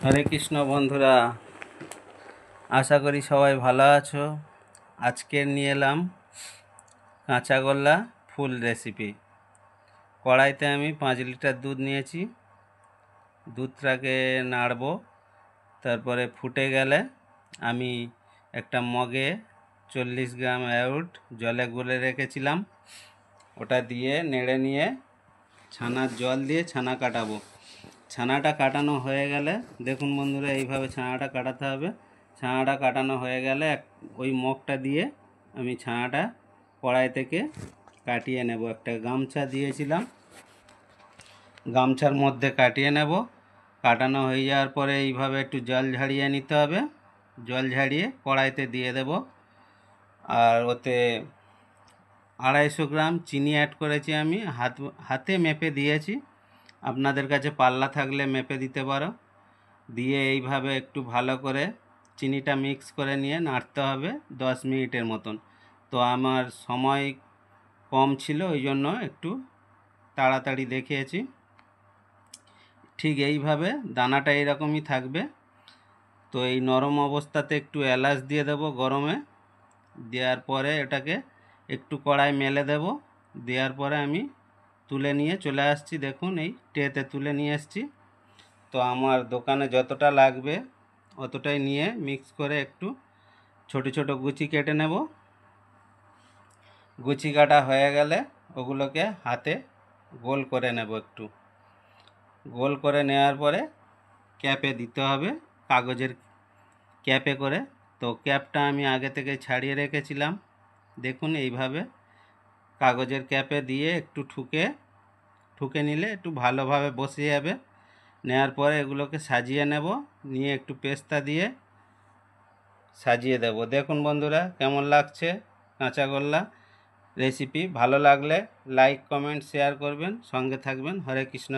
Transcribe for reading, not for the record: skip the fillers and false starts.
হরে কৃষ্ণ বন্ধুরা, আশা করি সবাই ভালো আছো। আজকে নিয়ে এলাম কাঁচাগোল্লা ফুল রেসিপি। কড়াইতে আমি 5 লিটার দুধ নিয়েছি। দুধটাকে নাড়বো, তারপরে ফুটে গেলে আমি একটা মগে 40 গ্রাম অ্যাউট জলে গুলে রেখেছিলাম, ওটা দিয়ে নেড়ে নিয়ে ছানার জল দিয়ে ছানা কাটাবো। ছানাটা কাটানো হয়ে গেলে দেখুন বন্ধুরা, এইভাবে ছানাটা কাটাতে হবে। ছানাটা কাটানো হয়ে গেলে ওই মগটা দিয়ে আমি ছানাটা কড়াই থেকে কাটিয়ে নেব। একটা গামছা দিয়েছিলাম, গামছার মধ্যে কাটিয়ে নেব। কাটানো হয়ে যাওয়ার পরে এইভাবে একটু জল ঝাড়িয়ে নিতে হবে। জল ঝাড়িয়ে কড়াইতে দিয়ে দেব। আর ওতে 250 গ্রাম চিনি অ্যাড করেছি। আমি হাতে মেপে দিয়েছি, আপনাদের কাছে পাল্লা থাকলে মেপে দিতে পারো। দিয়ে এইভাবে একটু ভালো করে চিনিটা মিক্স করে নিয়ে নাড়তে হবে 10 মিনিটের মতন। তো আমার সময় কম ছিল, ওই জন্য একটু তাড়াতাড়ি দেখিয়েছি। ঠিক এইভাবে দানাটা এরকমই থাকবে। তো এই নরম অবস্থাতে একটু এলাচ দিয়ে দেবো গরমে। দেওয়ার পরে এটাকে একটু কড়াই মেলে দেব। দেওয়ার পরে আমি তুলে নিয়ে চলে আসছি। দেখুন এই ট্রেতে তুলে নিয়ে এসছি। তো আমার দোকানে যতটা লাগবে অতটাই নিয়ে মিক্স করে একটু ছোট ছোট গুচি কেটে নেব। গুচি কাটা হয়ে গেলে ওগুলোকে হাতে গোল করে নেব। একটু গোল করে নেওয়ার পরে ক্যাপে দিতে হবে, কাগজের ক্যাপে করে। তো ক্যাপটা আমি আগে থেকে ছাড়িয়ে রেখেছিলাম। দেখুন এইভাবে কাগজের ক্যাপে দিয়ে একটু ঠুকে নিলে একটু ভালোভাবে বসে যাবে। নেওয়ার পরে এগুলোকে সাজিয়ে নেব, নিয়ে একটু পেস্তা দিয়ে সাজিয়ে দেব। দেখুন বন্ধুরা কেমন লাগছে কাঁচাগোল্লা রেসিপি। ভালো লাগলে লাইক কমেন্ট শেয়ার করবেন, সঙ্গে থাকবেন। হরে কৃষ্ণ।